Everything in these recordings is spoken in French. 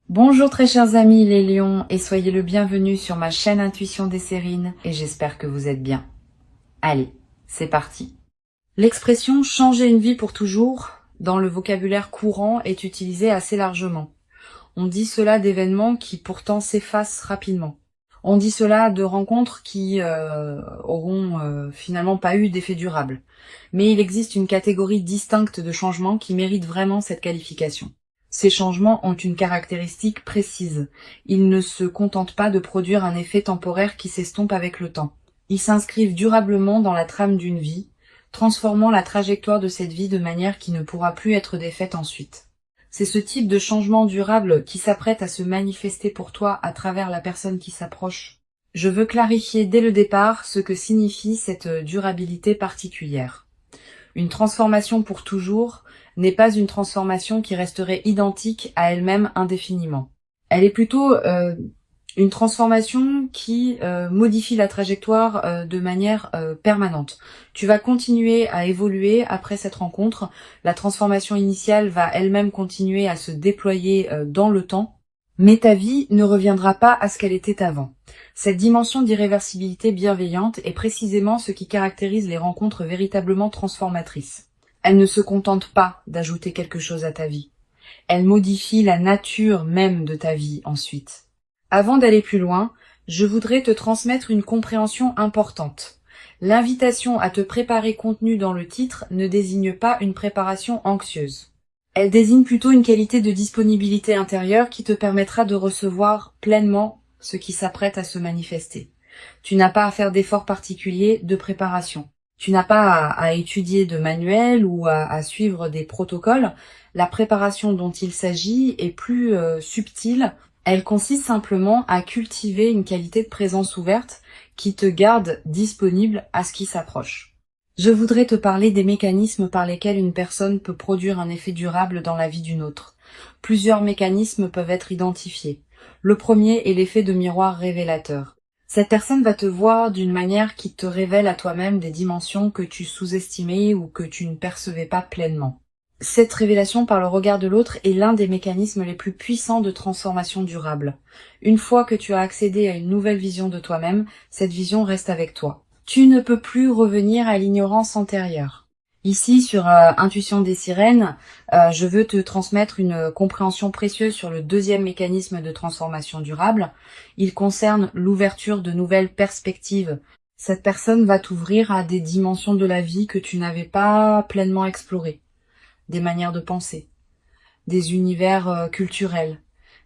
Bonjour très chers amis les lions et soyez le bienvenu sur ma chaîne Intuition des Sérines et j'espère que vous êtes bien. Allez, c'est parti. L'expression changer une vie pour toujours dans le vocabulaire courant est utilisée assez largement. On dit cela d'événements qui pourtant s'effacent rapidement. On dit cela de rencontres qui auront finalement pas eu d'effet durable. Mais il existe une catégorie distincte de changements qui mérite vraiment cette qualification. Ces changements ont une caractéristique précise. Ils ne se contentent pas de produire un effet temporaire qui s'estompe avec le temps. Ils s'inscrivent durablement dans la trame d'une vie, transformant la trajectoire de cette vie de manière qui ne pourra plus être défaite ensuite. C'est ce type de changement durable qui s'apprête à se manifester pour toi à travers la personne qui s'approche. Je veux clarifier dès le départ ce que signifie cette durabilité particulière. Une transformation pour toujours n'est pas une transformation qui resterait identique à elle-même indéfiniment. Elle est plutôt une transformation qui modifie la trajectoire de manière permanente. Tu vas continuer à évoluer après cette rencontre. La transformation initiale va elle-même continuer à se déployer dans le temps, mais ta vie ne reviendra pas à ce qu'elle était avant. Cette dimension d'irréversibilité bienveillante est précisément ce qui caractérise les rencontres véritablement transformatrices. Elle ne se contente pas d'ajouter quelque chose à ta vie. Elle modifie la nature même de ta vie ensuite. Avant d'aller plus loin, je voudrais te transmettre une compréhension importante. L'invitation à te préparer contenue dans le titre ne désigne pas une préparation anxieuse. Elle désigne plutôt une qualité de disponibilité intérieure qui te permettra de recevoir pleinement ce qui s'apprête à se manifester. Tu n'as pas à faire d'efforts particuliers de préparation. Tu n'as pas à étudier de manuels ou à suivre des protocoles. La préparation dont il s'agit est plus subtile. Elle consiste simplement à cultiver une qualité de présence ouverte qui te garde disponible à ce qui s'approche. Je voudrais te parler des mécanismes par lesquels une personne peut produire un effet durable dans la vie d'une autre. Plusieurs mécanismes peuvent être identifiés. Le premier est l'effet de miroir révélateur. Cette personne va te voir d'une manière qui te révèle à toi-même des dimensions que tu sous-estimais ou que tu ne percevais pas pleinement. Cette révélation par le regard de l'autre est l'un des mécanismes les plus puissants de transformation durable. Une fois que tu as accédé à une nouvelle vision de toi-même, cette vision reste avec toi. Tu ne peux plus revenir à l'ignorance antérieure. Ici, sur Intuition des Sirènes, je veux te transmettre une compréhension précieuse sur le deuxième mécanisme de transformation durable. Il concerne l'ouverture de nouvelles perspectives. Cette personne va t'ouvrir à des dimensions de la vie que tu n'avais pas pleinement explorées. Des manières de penser, des univers culturels,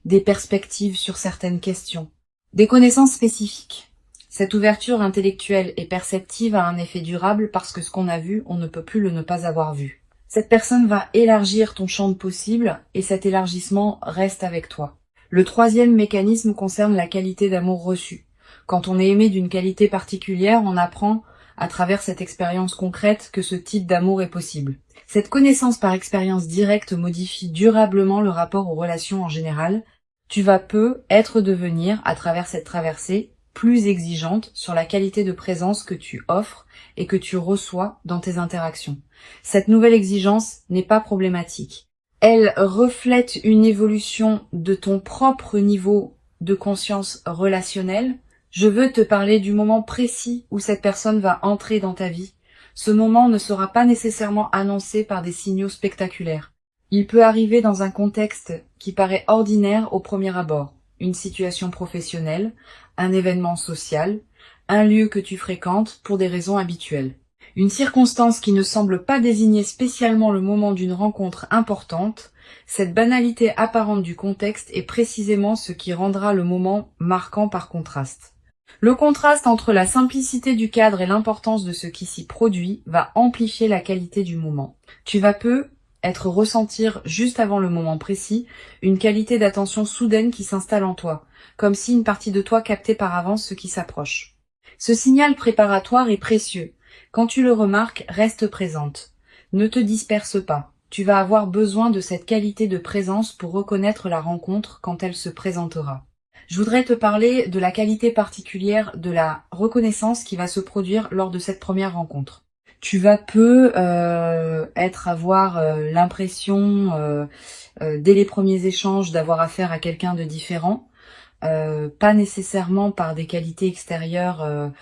des perspectives sur certaines questions, des connaissances spécifiques. Cette ouverture intellectuelle et perceptive a un effet durable parce que ce qu'on a vu, on ne peut plus le ne pas avoir vu. Cette personne va élargir ton champ de possibles et cet élargissement reste avec toi. Le troisième mécanisme concerne la qualité d'amour reçu. Quand on est aimé d'une qualité particulière, on apprend à travers cette expérience concrète que ce type d'amour est possible. Cette connaissance par expérience directe modifie durablement le rapport aux relations en général. Tu vas devenir, à travers cette traversée, plus exigeante sur la qualité de présence que tu offres et que tu reçois dans tes interactions. Cette nouvelle exigence n'est pas problématique. Elle reflète une évolution de ton propre niveau de conscience relationnelle. Je veux te parler du moment précis où cette personne va entrer dans ta vie. Ce moment ne sera pas nécessairement annoncé par des signaux spectaculaires. Il peut arriver dans un contexte qui paraît ordinaire au premier abord. Une situation professionnelle, un événement social, un lieu que tu fréquentes pour des raisons habituelles. Une circonstance qui ne semble pas désigner spécialement le moment d'une rencontre importante, cette banalité apparente du contexte est précisément ce qui rendra le moment marquant par contraste. Le contraste entre la simplicité du cadre et l'importance de ce qui s'y produit va amplifier la qualité du moment. Tu vas ressentir juste avant le moment précis une qualité d'attention soudaine qui s'installe en toi, comme si une partie de toi captait par avance ce qui s'approche. Ce signal préparatoire est précieux. Quand tu le remarques, reste présente. Ne te disperse pas. Tu vas avoir besoin de cette qualité de présence pour reconnaître la rencontre quand elle se présentera. Je voudrais te parler de la qualité particulière de la reconnaissance qui va se produire lors de cette première rencontre. Tu vas peu avoir l'impression, dès les premiers échanges, d'avoir affaire à quelqu'un de différent, pas nécessairement par des qualités extérieures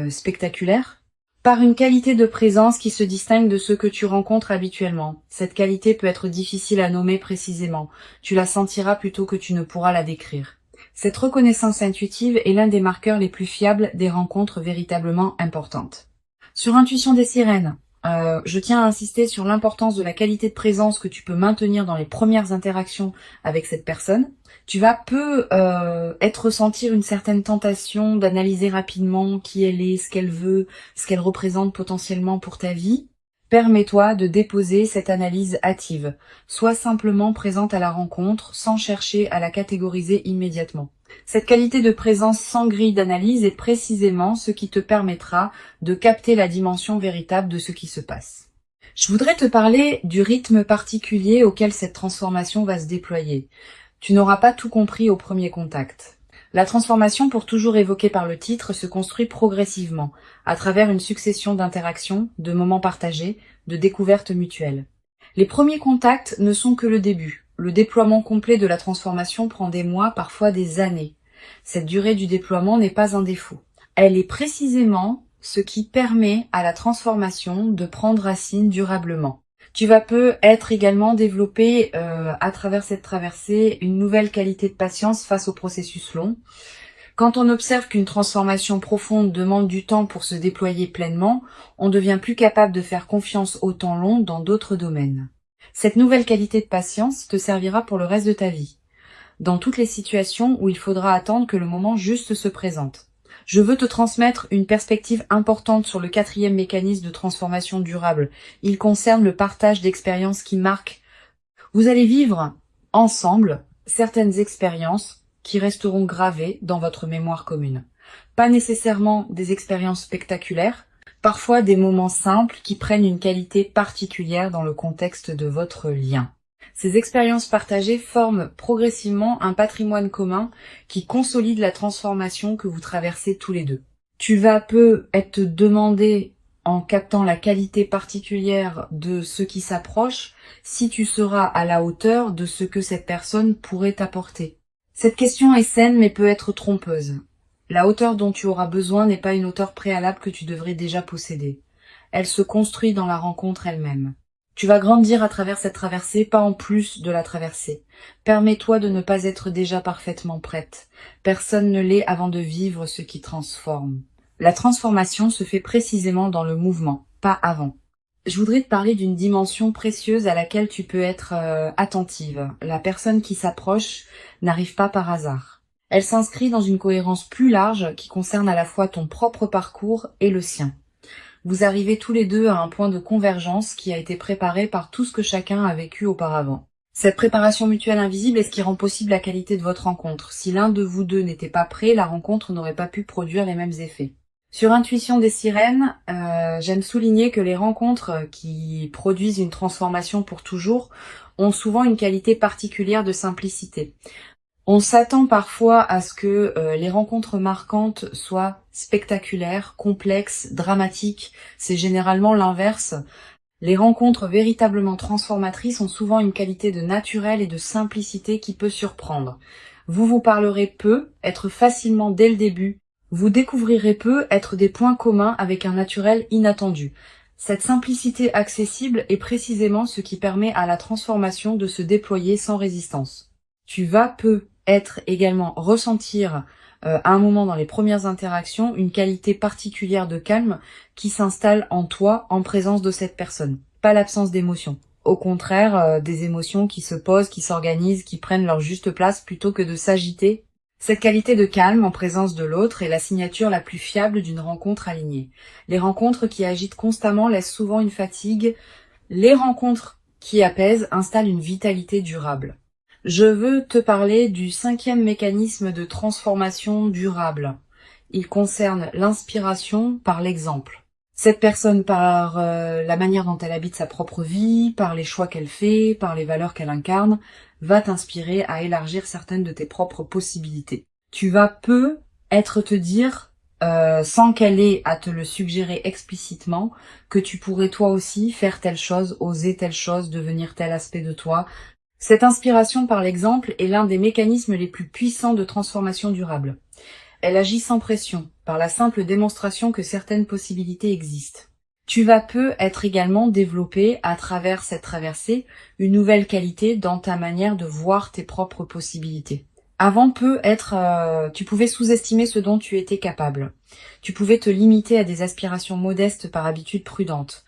spectaculaires, par une qualité de présence qui se distingue de ceux que tu rencontres habituellement. Cette qualité peut être difficile à nommer précisément. Tu la sentiras plutôt que tu ne pourras la décrire. Cette reconnaissance intuitive est l'un des marqueurs les plus fiables des rencontres véritablement importantes. Sur Intuition des sirènes, je tiens à insister sur l'importance de la qualité de présence que tu peux maintenir dans les premières interactions avec cette personne. Tu vas peu ressentir une certaine tentation d'analyser rapidement qui elle est, ce qu'elle veut, ce qu'elle représente potentiellement pour ta vie. Permets-toi de déposer cette analyse hâtive. Sois simplement présente à la rencontre sans chercher à la catégoriser immédiatement. Cette qualité de présence sans grille d'analyse est précisément ce qui te permettra de capter la dimension véritable de ce qui se passe. Je voudrais te parler du rythme particulier auquel cette transformation va se déployer. Tu n'auras pas tout compris au premier contact. La transformation, pour toujours évoquée par le titre, se construit progressivement, à travers une succession d'interactions, de moments partagés, de découvertes mutuelles. Les premiers contacts ne sont que le début. Le déploiement complet de la transformation prend des mois, parfois des années. Cette durée du déploiement n'est pas un défaut. Elle est précisément ce qui permet à la transformation de prendre racine durablement. Tu vas peut-être également développer à travers cette traversée une nouvelle qualité de patience face au processus long. Quand on observe qu'une transformation profonde demande du temps pour se déployer pleinement, on devient plus capable de faire confiance au temps long dans d'autres domaines. Cette nouvelle qualité de patience te servira pour le reste de ta vie, dans toutes les situations où il faudra attendre que le moment juste se présente. Je veux te transmettre une perspective importante sur le 4e mécanisme de transformation durable. Il concerne le partage d'expériences qui marquent. Vous allez vivre ensemble certaines expériences qui resteront gravées dans votre mémoire commune. Pas nécessairement des expériences spectaculaires, parfois des moments simples qui prennent une qualité particulière dans le contexte de votre lien. Ces expériences partagées forment progressivement un patrimoine commun qui consolide la transformation que vous traversez tous les deux. Tu vas être demandé, en captant la qualité particulière de ce qui s'approche, si tu seras à la hauteur de ce que cette personne pourrait t'apporter. Cette question est saine mais peut être trompeuse. La hauteur dont tu auras besoin n'est pas une hauteur préalable que tu devrais déjà posséder. Elle se construit dans la rencontre elle-même. Tu vas grandir à travers cette traversée, pas en plus de la traversée. Permets-toi de ne pas être déjà parfaitement prête. Personne ne l'est avant de vivre ce qui transforme. La transformation se fait précisément dans le mouvement, pas avant. Je voudrais te parler d'une dimension précieuse à laquelle tu peux être attentive. La personne qui s'approche n'arrive pas par hasard. Elle s'inscrit dans une cohérence plus large qui concerne à la fois ton propre parcours et le sien. Vous arrivez tous les deux à un point de convergence qui a été préparé par tout ce que chacun a vécu auparavant. Cette préparation mutuelle invisible est ce qui rend possible la qualité de votre rencontre. Si l'un de vous deux n'était pas prêt, la rencontre n'aurait pas pu produire les mêmes effets. Sur Intuition des sirènes, j'aime souligner que les rencontres qui produisent une transformation pour toujours ont souvent une qualité particulière de simplicité. On s'attend parfois à ce que les rencontres marquantes soient spectaculaires, complexes, dramatiques. C'est généralement l'inverse. Les rencontres véritablement transformatrices ont souvent une qualité de naturel et de simplicité qui peut surprendre. Vous vous parlerez peu, être facilement dès le début. Vous découvrirez peu, être des points communs avec un naturel inattendu. Cette simplicité accessible est précisément ce qui permet à la transformation de se déployer sans résistance. Tu vas peu être également ressentir à un moment dans les premières interactions une qualité particulière de calme qui s'installe en toi en présence de cette personne. Pas l'absence d'émotions. Au contraire, des émotions qui se posent, qui s'organisent, qui prennent leur juste place plutôt que de s'agiter. Cette qualité de calme en présence de l'autre est la signature la plus fiable d'une rencontre alignée. Les rencontres qui agitent constamment laissent souvent une fatigue. Les rencontres qui apaisent installent une vitalité durable. Je veux te parler du 5e mécanisme de transformation durable. Il concerne l'inspiration par l'exemple. Cette personne, par la manière dont elle habite sa propre vie, par les choix qu'elle fait, par les valeurs qu'elle incarne, va t'inspirer à élargir certaines de tes propres possibilités. Tu vas te dire sans qu'elle ait à te le suggérer explicitement, que tu pourrais toi aussi faire telle chose, oser telle chose, devenir tel aspect de toi. Cette inspiration par l'exemple est l'un des mécanismes les plus puissants de transformation durable. Elle agit sans pression, par la simple démonstration que certaines possibilités existent. Tu vas peu être également développé à travers cette traversée une nouvelle qualité dans ta manière de voir tes propres possibilités. Avant tu pouvais sous-estimer ce dont tu étais capable. Tu pouvais te limiter à des aspirations modestes par habitude prudente.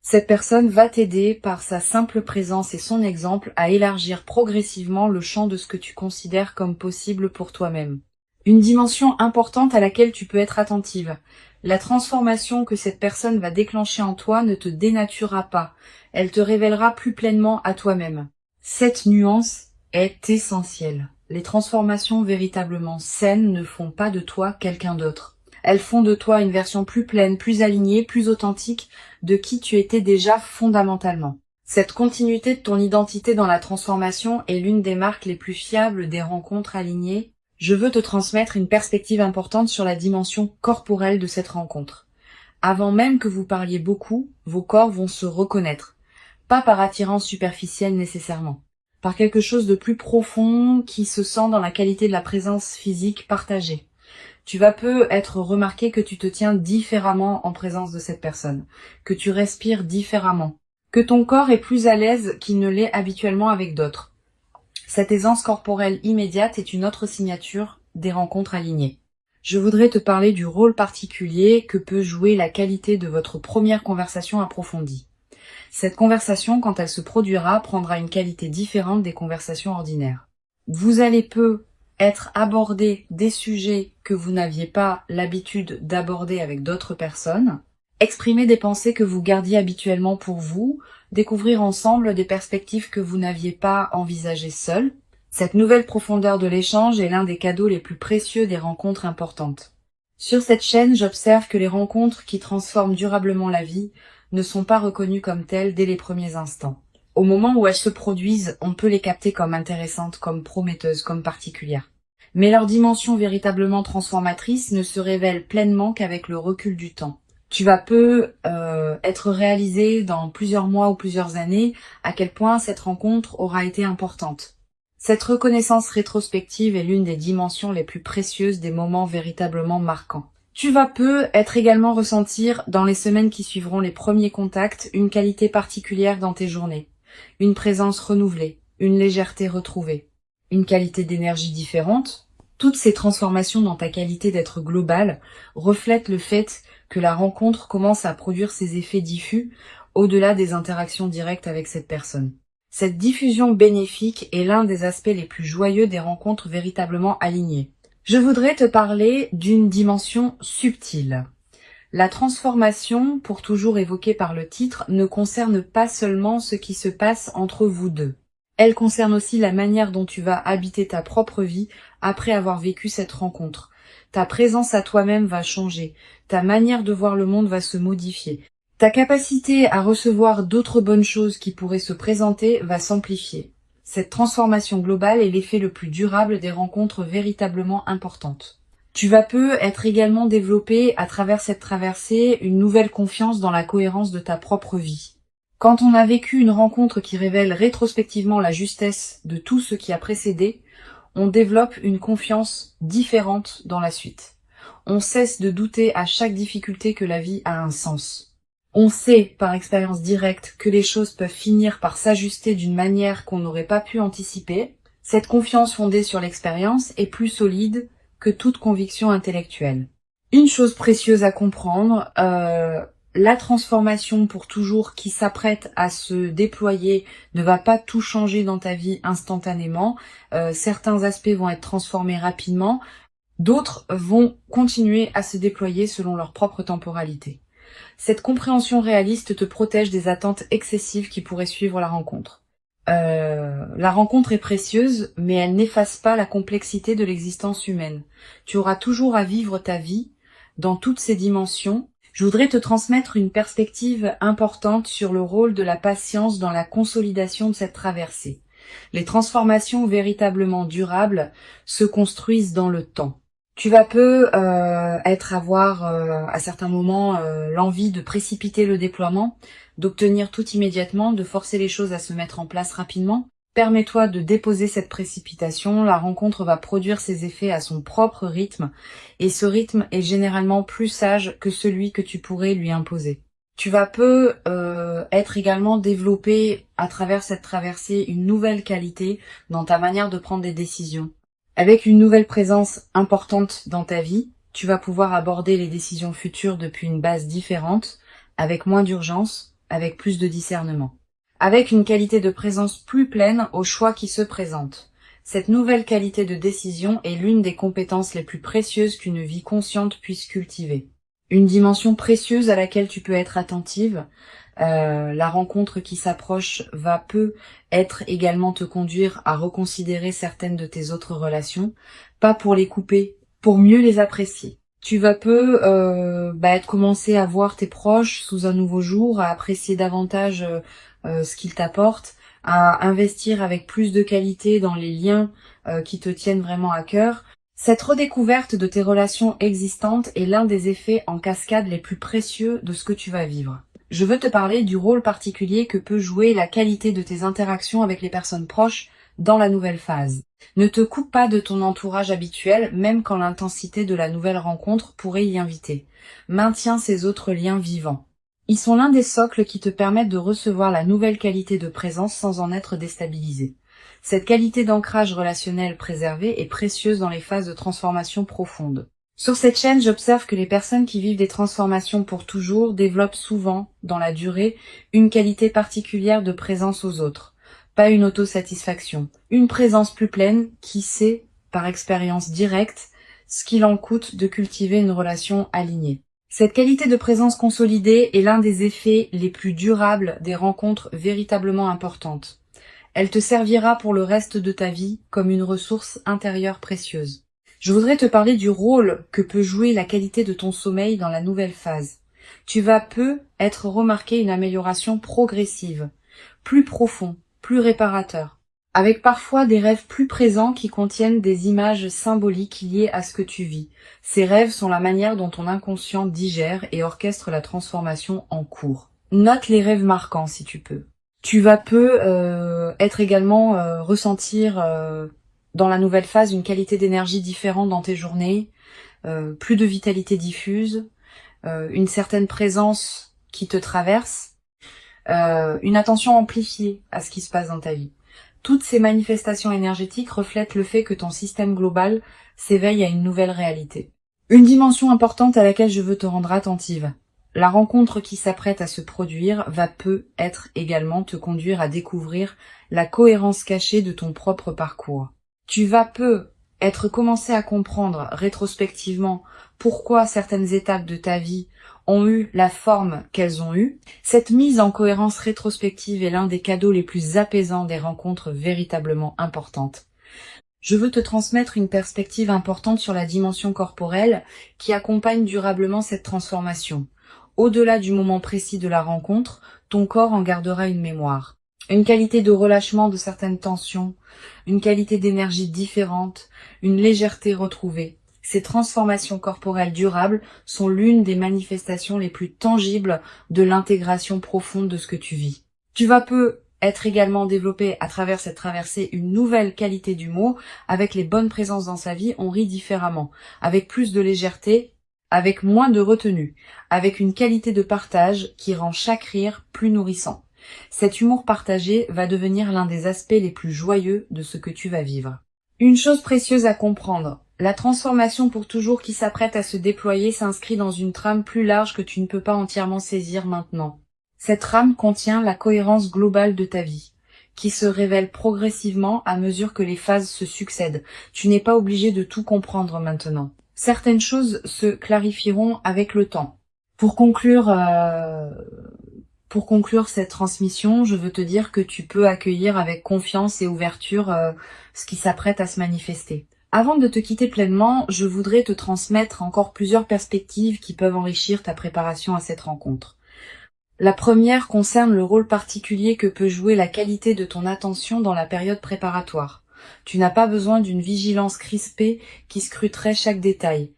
Cette personne va t'aider par sa simple présence et son exemple à élargir progressivement le champ de ce que tu considères comme possible pour toi-même. Une dimension importante à laquelle tu peux être attentive. La transformation que cette personne va déclencher en toi ne te dénaturera pas. Elle te révélera plus pleinement à toi-même. Cette nuance est essentielle. Les transformations véritablement saines ne font pas de toi quelqu'un d'autre. Elles font de toi une version plus pleine, plus alignée, plus authentique de qui tu étais déjà fondamentalement. Cette continuité de ton identité dans la transformation est l'une des marques les plus fiables des rencontres alignées. Je veux te transmettre une perspective importante sur la dimension corporelle de cette rencontre. Avant même que vous parliez beaucoup, vos corps vont se reconnaître. Pas par attirance superficielle nécessairement. Par quelque chose de plus profond qui se sent dans la qualité de la présence physique partagée. Tu vas peu être remarqué que tu te tiens différemment en présence de cette personne, que tu respires différemment, que ton corps est plus à l'aise qu'il ne l'est habituellement avec d'autres. Cette aisance corporelle immédiate est une autre signature des rencontres alignées. Je voudrais te parler du rôle particulier que peut jouer la qualité de votre première conversation approfondie. Cette conversation, quand elle se produira, prendra une qualité différente des conversations ordinaires. Vous allez peu être abordé des sujets que vous n'aviez pas l'habitude d'aborder avec d'autres personnes, exprimer des pensées que vous gardiez habituellement pour vous, découvrir ensemble des perspectives que vous n'aviez pas envisagées seul. Cette nouvelle profondeur de l'échange est l'un des cadeaux les plus précieux des rencontres importantes. Sur cette chaîne, j'observe que les rencontres qui transforment durablement la vie ne sont pas reconnues comme telles dès les premiers instants. Au moment où elles se produisent, on peut les capter comme intéressantes, comme prometteuses, comme particulières. Mais leur dimension véritablement transformatrice ne se révèle pleinement qu'avec le recul du temps. Tu vas peu être réalisé dans plusieurs mois ou plusieurs années à quel point cette rencontre aura été importante. Cette reconnaissance rétrospective est l'une des dimensions les plus précieuses des moments véritablement marquants. Tu vas peu être également ressentir dans les semaines qui suivront les premiers contacts une qualité particulière dans tes journées, une présence renouvelée, une légèreté retrouvée, une qualité d'énergie différente. Toutes ces transformations dans ta qualité d'être globale reflètent le fait que la rencontre commence à produire ses effets diffus au-delà des interactions directes avec cette personne. Cette diffusion bénéfique est l'un des aspects les plus joyeux des rencontres véritablement alignées. Je voudrais te parler d'une dimension subtile. La transformation, pour toujours évoquée par le titre, ne concerne pas seulement ce qui se passe entre vous deux. Elle concerne aussi la manière dont tu vas habiter ta propre vie après avoir vécu cette rencontre. Ta présence à toi-même va changer, ta manière de voir le monde va se modifier. Ta capacité à recevoir d'autres bonnes choses qui pourraient se présenter va s'amplifier. Cette transformation globale est l'effet le plus durable des rencontres véritablement importantes. Tu vas peu être également développé à travers cette traversée une nouvelle confiance dans la cohérence de ta propre vie. Quand on a vécu une rencontre qui révèle rétrospectivement la justesse de tout ce qui a précédé, on développe une confiance différente dans la suite. On cesse de douter à chaque difficulté que la vie a un sens. On sait, par expérience directe, que les choses peuvent finir par s'ajuster d'une manière qu'on n'aurait pas pu anticiper. Cette confiance fondée sur l'expérience est plus solide que toute conviction intellectuelle. Une chose précieuse à comprendre, la transformation pour toujours qui s'apprête à se déployer ne va pas tout changer dans ta vie instantanément. Certains aspects vont être transformés rapidement, d'autres vont continuer à se déployer selon leur propre temporalité. Cette compréhension réaliste te protège des attentes excessives qui pourraient suivre la rencontre. La rencontre est précieuse, mais elle n'efface pas la complexité de l'existence humaine. Tu auras toujours à vivre ta vie dans toutes ses dimensions. Je voudrais te transmettre une perspective importante sur le rôle de la patience dans la consolidation de cette traversée. Les transformations véritablement durables se construisent dans le temps. Tu vas avoir à certains moments l'envie de précipiter le déploiement, d'obtenir tout immédiatement, de forcer les choses à se mettre en place rapidement. Permets-toi de déposer cette précipitation, la rencontre va produire ses effets à son propre rythme, et ce rythme est généralement plus sage que celui que tu pourrais lui imposer. Tu vas être également développé à travers cette traversée une nouvelle qualité dans ta manière de prendre des décisions. Avec une nouvelle présence importante dans ta vie, tu vas pouvoir aborder les décisions futures depuis une base différente, avec moins d'urgence, avec plus de discernement. Avec une qualité de présence plus pleine aux choix qui se présentent. Cette nouvelle qualité de décision est l'une des compétences les plus précieuses qu'une vie consciente puisse cultiver. Une dimension précieuse à laquelle tu peux être attentive. La rencontre qui s'approche va être également te conduire à reconsidérer certaines de tes autres relations, pas pour les couper, pour mieux les apprécier. Tu vas commencer à voir tes proches sous un nouveau jour, à apprécier davantage ce qu'ils t'apportent, à investir avec plus de qualité dans les liens qui te tiennent vraiment à cœur. Cette redécouverte de tes relations existantes est l'un des effets en cascade les plus précieux de ce que tu vas vivre. Je veux te parler du rôle particulier que peut jouer la qualité de tes interactions avec les personnes proches dans la nouvelle phase. Ne te coupe pas de ton entourage habituel, même quand l'intensité de la nouvelle rencontre pourrait y inviter. Maintiens ces autres liens vivants. Ils sont l'un des socles qui te permettent de recevoir la nouvelle qualité de présence sans en être déstabilisé. Cette qualité d'ancrage relationnel préservé est précieuse dans les phases de transformation profonde. Sur cette chaîne, j'observe que les personnes qui vivent des transformations pour toujours développent souvent, dans la durée, une qualité particulière de présence aux autres. Pas une autosatisfaction. Une présence plus pleine qui sait, par expérience directe, ce qu'il en coûte de cultiver une relation alignée. Cette qualité de présence consolidée est l'un des effets les plus durables des rencontres véritablement importantes. Elle te servira pour le reste de ta vie comme une ressource intérieure précieuse. Je voudrais te parler du rôle que peut jouer la qualité de ton sommeil dans la nouvelle phase. Tu vas être remarqué une amélioration progressive, plus profond, plus réparateur, avec parfois des rêves plus présents qui contiennent des images symboliques liées à ce que tu vis. Ces rêves sont la manière dont ton inconscient digère et orchestre la transformation en cours. Note les rêves marquants si tu peux. Tu vas être également ressentir dans la nouvelle phase une qualité d'énergie différente dans tes journées, plus de vitalité diffuse, une certaine présence qui te traverse, une attention amplifiée à ce qui se passe dans ta vie. Toutes ces manifestations énergétiques reflètent le fait que ton système global s'éveille à une nouvelle réalité. Une dimension importante à laquelle je veux te rendre attentive. La rencontre qui s'apprête à se produire va être également te conduire à découvrir la cohérence cachée de ton propre parcours. Tu vas être commencé à comprendre rétrospectivement pourquoi certaines étapes de ta vie ont eu la forme qu'elles ont eue. Cette mise en cohérence rétrospective est l'un des cadeaux les plus apaisants des rencontres véritablement importantes. Je veux te transmettre une perspective importante sur la dimension corporelle qui accompagne durablement cette transformation. Au-delà du moment précis de la rencontre, ton corps en gardera une mémoire. Une qualité de relâchement de certaines tensions, une qualité d'énergie différente, une légèreté retrouvée. Ces transformations corporelles durables sont l'une des manifestations les plus tangibles de l'intégration profonde de ce que tu vis. Tu vas être également développé à travers cette traversée une nouvelle qualité d'humour. Avec les bonnes présences dans sa vie, on rit différemment, avec plus de légèreté, avec moins de retenue, avec une qualité de partage qui rend chaque rire plus nourrissant. Cet humour partagé va devenir l'un des aspects les plus joyeux de ce que tu vas vivre. Une chose précieuse à comprendre, la transformation pour toujours qui s'apprête à se déployer s'inscrit dans une trame plus large que tu ne peux pas entièrement saisir maintenant. Cette trame contient la cohérence globale de ta vie, qui se révèle progressivement à mesure que les phases se succèdent. Tu n'es pas obligé de tout comprendre maintenant. Certaines choses se clarifieront avec le temps. Pour conclure cette transmission, je veux te dire que tu peux accueillir avec confiance et ouverture ce qui s'apprête à se manifester. Avant de te quitter pleinement, je voudrais te transmettre encore plusieurs perspectives qui peuvent enrichir ta préparation à cette rencontre. La première concerne le rôle particulier que peut jouer la qualité de ton attention dans la période préparatoire. Tu n'as pas besoin d'une vigilance crispée qui scruterait chaque détail.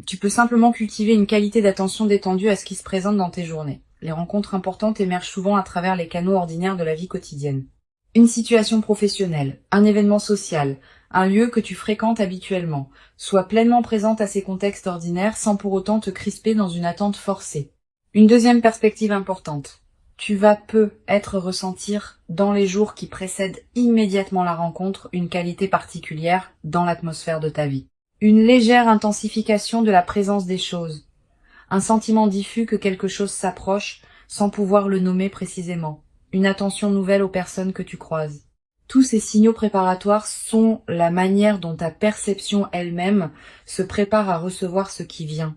Tu peux simplement cultiver une qualité d'attention détendue à ce qui se présente dans tes journées. Les rencontres importantes émergent souvent à travers les canaux ordinaires de la vie quotidienne. Une situation professionnelle, un événement social, un lieu que tu fréquentes habituellement. Sois pleinement présente à ces contextes ordinaires sans pour autant te crisper dans une attente forcée. Une deuxième perspective importante. Tu vas peut-être ressentir dans les jours qui précèdent immédiatement la rencontre une qualité particulière dans l'atmosphère de ta vie. Une légère intensification de la présence des choses. Un sentiment diffus que quelque chose s'approche sans pouvoir le nommer précisément. Une attention nouvelle aux personnes que tu croises. Tous ces signaux préparatoires sont la manière dont ta perception elle-même se prépare à recevoir ce qui vient.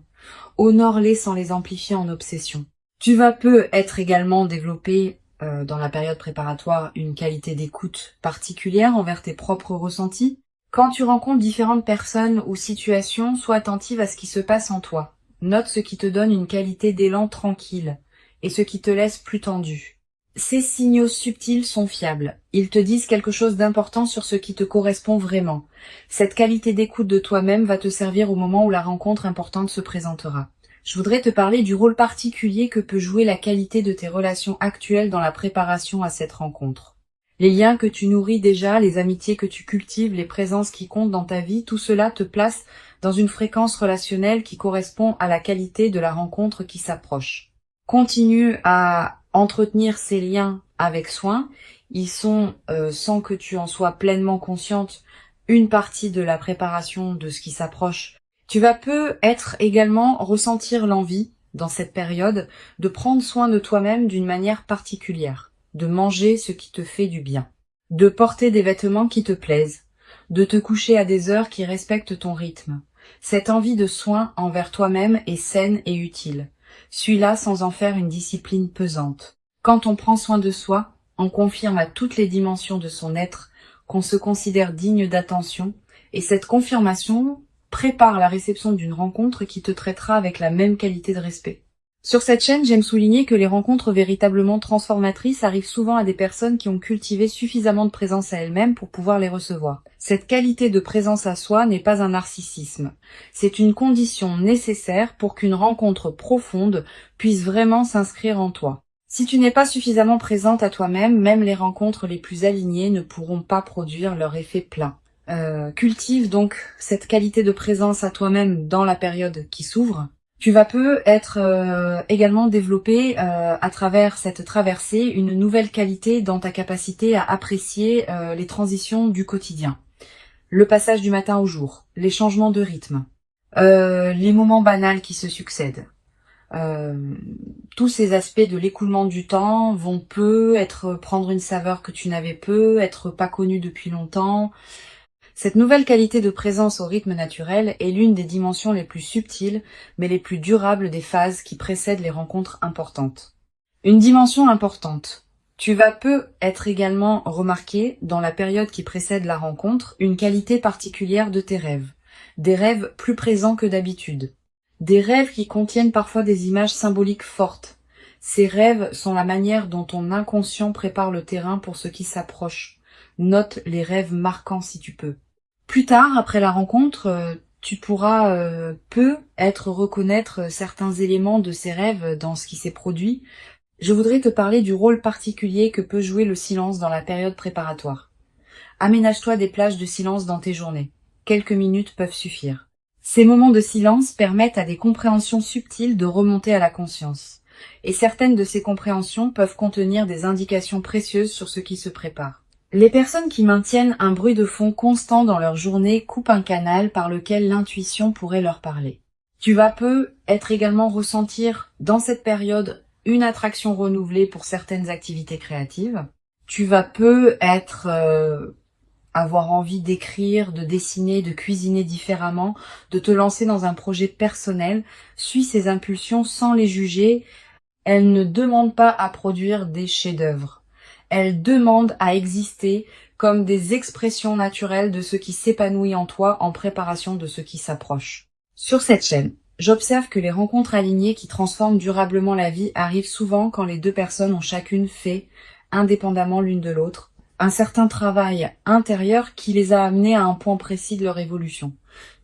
Honore-les sans les amplifier en obsession. Tu vas peut-être également développer dans la période préparatoire une qualité d'écoute particulière envers tes propres ressentis. Quand tu rencontres différentes personnes ou situations, sois attentive à ce qui se passe en toi. Note ce qui te donne une qualité d'élan tranquille et ce qui te laisse plus tendu. Ces signaux subtils sont fiables. Ils te disent quelque chose d'important sur ce qui te correspond vraiment. Cette qualité d'écoute de toi-même va te servir au moment où la rencontre importante se présentera. Je voudrais te parler du rôle particulier que peut jouer la qualité de tes relations actuelles dans la préparation à cette rencontre. Les liens que tu nourris déjà, les amitiés que tu cultives, les présences qui comptent dans ta vie, tout cela te place dans une fréquence relationnelle qui correspond à la qualité de la rencontre qui s'approche. Continue à entretenir ces liens avec soin. Ils sont, sans que tu en sois pleinement consciente, une partie de la préparation de ce qui s'approche. Tu vas peut-être également ressentir l'envie, dans cette période, de prendre soin de toi-même d'une manière particulière, de manger ce qui te fait du bien, de porter des vêtements qui te plaisent, de te coucher à des heures qui respectent ton rythme. Cette envie de soin envers toi-même est saine et utile. Suis-la sans en faire une discipline pesante. Quand on prend soin de soi, on confirme à toutes les dimensions de son être qu'on se considère digne d'attention, et cette confirmation prépare la réception d'une rencontre qui te traitera avec la même qualité de respect. Sur cette chaîne, j'aime souligner que les rencontres véritablement transformatrices arrivent souvent à des personnes qui ont cultivé suffisamment de présence à elles-mêmes pour pouvoir les recevoir. Cette qualité de présence à soi n'est pas un narcissisme. C'est une condition nécessaire pour qu'une rencontre profonde puisse vraiment s'inscrire en toi. Si tu n'es pas suffisamment présente à toi-même, même les rencontres les plus alignées ne pourront pas produire leur effet plein. Cultive donc cette qualité de présence à toi-même dans la période qui s'ouvre. Tu vas peut-être également développer à travers cette traversée une nouvelle qualité dans ta capacité à apprécier les transitions du quotidien. Le passage du matin au jour, les changements de rythme, les moments banals qui se succèdent. Tous ces aspects de l'écoulement du temps vont prendre une saveur que tu n'avais être pas connue depuis longtemps. Cette nouvelle qualité de présence au rythme naturel est l'une des dimensions les plus subtiles, mais les plus durables des phases qui précèdent les rencontres importantes. Une dimension importante. Tu vas peut-être également remarquer, dans la période qui précède la rencontre, une qualité particulière de tes rêves. Des rêves plus présents que d'habitude. Des rêves qui contiennent parfois des images symboliques fortes. Ces rêves sont la manière dont ton inconscient prépare le terrain pour ce qui s'approche. Note les rêves marquants si tu peux. Plus tard, après la rencontre, tu pourras peut-être reconnaître certains éléments de ces rêves dans ce qui s'est produit. Je voudrais te parler du rôle particulier que peut jouer le silence dans la période préparatoire. Aménage-toi des plages de silence dans tes journées. Quelques minutes peuvent suffire. Ces moments de silence permettent à des compréhensions subtiles de remonter à la conscience. Et certaines de ces compréhensions peuvent contenir des indications précieuses sur ce qui se prépare. Les personnes qui maintiennent un bruit de fond constant dans leur journée coupent un canal par lequel l'intuition pourrait leur parler. Tu vas peut-être également ressentir dans cette période une attraction renouvelée pour certaines activités créatives. Tu vas peut-être avoir envie d'écrire, de dessiner, de cuisiner différemment, de te lancer dans un projet personnel. Suis ces impulsions sans les juger. Elles ne demandent pas à produire des chefs-d'œuvre. Elles demandent à exister comme des expressions naturelles de ce qui s'épanouit en toi en préparation de ce qui s'approche. Sur cette chaîne, j'observe que les rencontres alignées qui transforment durablement la vie arrivent souvent quand les deux personnes ont chacune fait, indépendamment l'une de l'autre, un certain travail intérieur qui les a amenés à un point précis de leur évolution.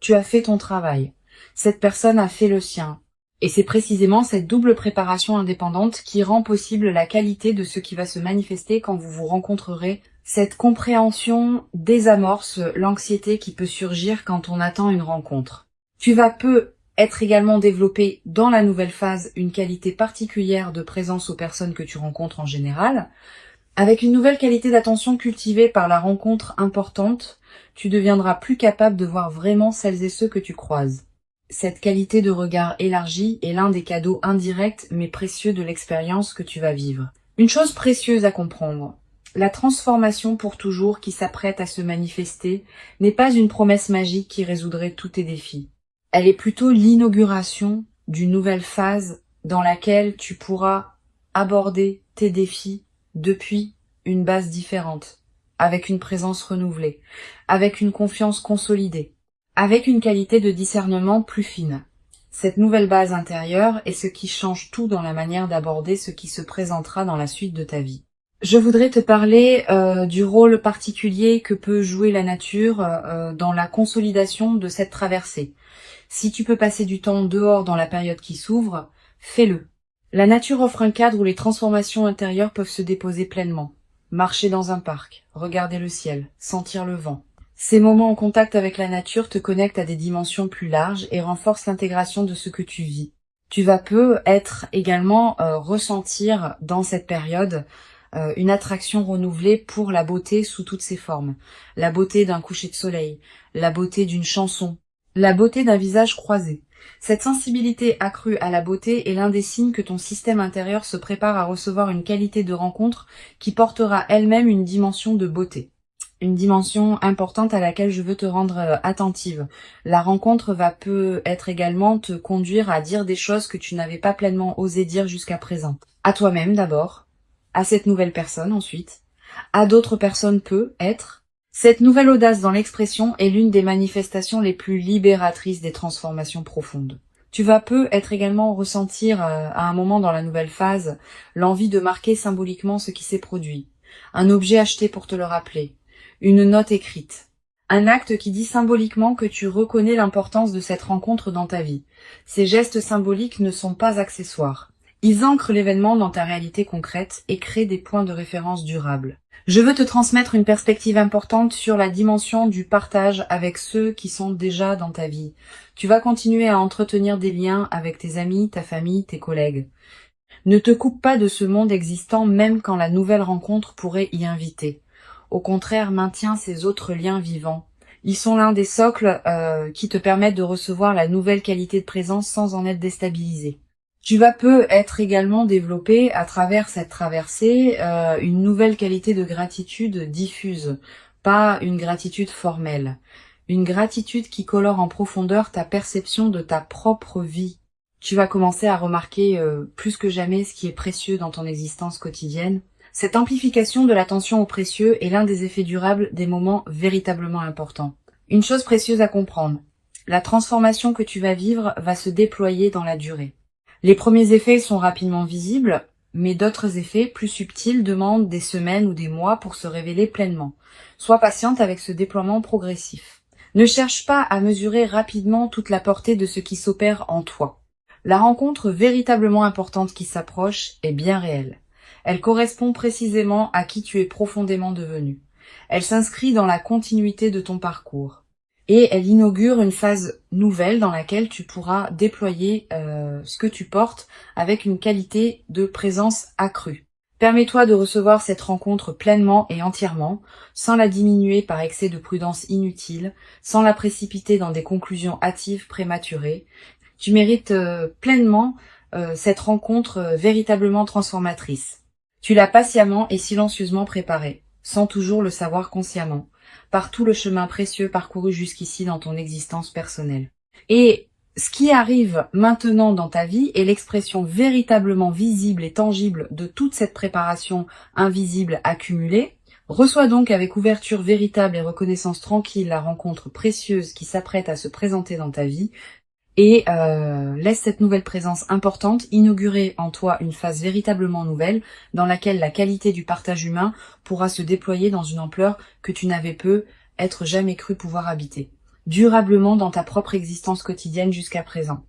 Tu as fait ton travail. Cette personne a fait le sien. Et c'est précisément cette double préparation indépendante qui rend possible la qualité de ce qui va se manifester quand vous vous rencontrerez. Cette compréhension désamorce l'anxiété qui peut surgir quand on attend une rencontre. Tu vas peu être également développé dans la nouvelle phase une qualité particulière de présence aux personnes que tu rencontres en général. Avec une nouvelle qualité d'attention cultivée par la rencontre importante, tu deviendras plus capable de voir vraiment celles et ceux que tu croises. Cette qualité de regard élargi est l'un des cadeaux indirects mais précieux de l'expérience que tu vas vivre. Une chose précieuse à comprendre. La transformation pour toujours qui s'apprête à se manifester n'est pas une promesse magique qui résoudrait tous tes défis. Elle est plutôt l'inauguration d'une nouvelle phase dans laquelle tu pourras aborder tes défis depuis une base différente, avec une présence renouvelée, avec une confiance consolidée, avec une qualité de discernement plus fine. Cette nouvelle base intérieure est ce qui change tout dans la manière d'aborder ce qui se présentera dans la suite de ta vie. Je voudrais te parler du rôle particulier que peut jouer la nature dans la consolidation de cette traversée. Si tu peux passer du temps dehors dans la période qui s'ouvre, fais-le. La nature offre un cadre où les transformations intérieures peuvent se déposer pleinement. Marcher dans un parc, regarder le ciel, sentir le vent. Ces moments en contact avec la nature te connectent à des dimensions plus larges et renforcent l'intégration de ce que tu vis. Tu vas être également ressentir dans cette période une attraction renouvelée pour la beauté sous toutes ses formes. La beauté d'un coucher de soleil, la beauté d'une chanson, la beauté d'un visage croisé. Cette sensibilité accrue à la beauté est l'un des signes que ton système intérieur se prépare à recevoir une qualité de rencontre qui portera elle-même une dimension de beauté. Une dimension importante à laquelle je veux te rendre attentive. La rencontre va peut-être également te conduire à dire des choses que tu n'avais pas pleinement osé dire jusqu'à présent. À toi-même d'abord, à cette nouvelle personne ensuite, à d'autres personnes peut-être. Cette nouvelle audace dans l'expression est l'une des manifestations les plus libératrices des transformations profondes. Tu vas être également ressentir à un moment dans la nouvelle phase l'envie de marquer symboliquement ce qui s'est produit. Un objet acheté pour te le rappeler. Une note écrite. Un acte qui dit symboliquement que tu reconnais l'importance de cette rencontre dans ta vie. Ces gestes symboliques ne sont pas accessoires. Ils ancrent l'événement dans ta réalité concrète et créent des points de référence durables. Je veux te transmettre une perspective importante sur la dimension du partage avec ceux qui sont déjà dans ta vie. Tu vas continuer à entretenir des liens avec tes amis, ta famille, tes collègues. Ne te coupe pas de ce monde existant même quand la nouvelle rencontre pourrait y inviter. Au contraire, maintiens ces autres liens vivants. Ils sont l'un des socles qui te permettent de recevoir la nouvelle qualité de présence sans en être déstabilisé. Tu vas être également développé à travers cette traversée une nouvelle qualité de gratitude diffuse, pas une gratitude formelle. Une gratitude qui colore en profondeur ta perception de ta propre vie. Tu vas commencer à remarquer plus que jamais ce qui est précieux dans ton existence quotidienne. Cette amplification de l'attention au précieux est l'un des effets durables des moments véritablement importants. Une chose précieuse à comprendre, la transformation que tu vas vivre va se déployer dans la durée. Les premiers effets sont rapidement visibles, mais d'autres effets plus subtils demandent des semaines ou des mois pour se révéler pleinement. Sois patiente avec ce déploiement progressif. Ne cherche pas à mesurer rapidement toute la portée de ce qui s'opère en toi. La rencontre véritablement importante qui s'approche est bien réelle. Elle correspond précisément à qui tu es profondément devenu. Elle s'inscrit dans la continuité de ton parcours. Et elle inaugure une phase nouvelle dans laquelle tu pourras déployer ce que tu portes avec une qualité de présence accrue. Permets-toi de recevoir cette rencontre pleinement et entièrement, sans la diminuer par excès de prudence inutile, sans la précipiter dans des conclusions hâtives prématurées. Tu mérites pleinement cette rencontre véritablement transformatrice. Tu l'as patiemment et silencieusement préparée, sans toujours le savoir consciemment, par tout le chemin précieux parcouru jusqu'ici dans ton existence personnelle. Et ce qui arrive maintenant dans ta vie est l'expression véritablement visible et tangible de toute cette préparation invisible accumulée. Reçois donc avec ouverture véritable et reconnaissance tranquille la rencontre précieuse qui s'apprête à se présenter dans ta vie. et laisse cette nouvelle présence importante inaugurer en toi une phase véritablement nouvelle dans laquelle la qualité du partage humain pourra se déployer dans une ampleur que tu n'avais peut-être jamais cru pouvoir habiter, durablement dans ta propre existence quotidienne jusqu'à présent.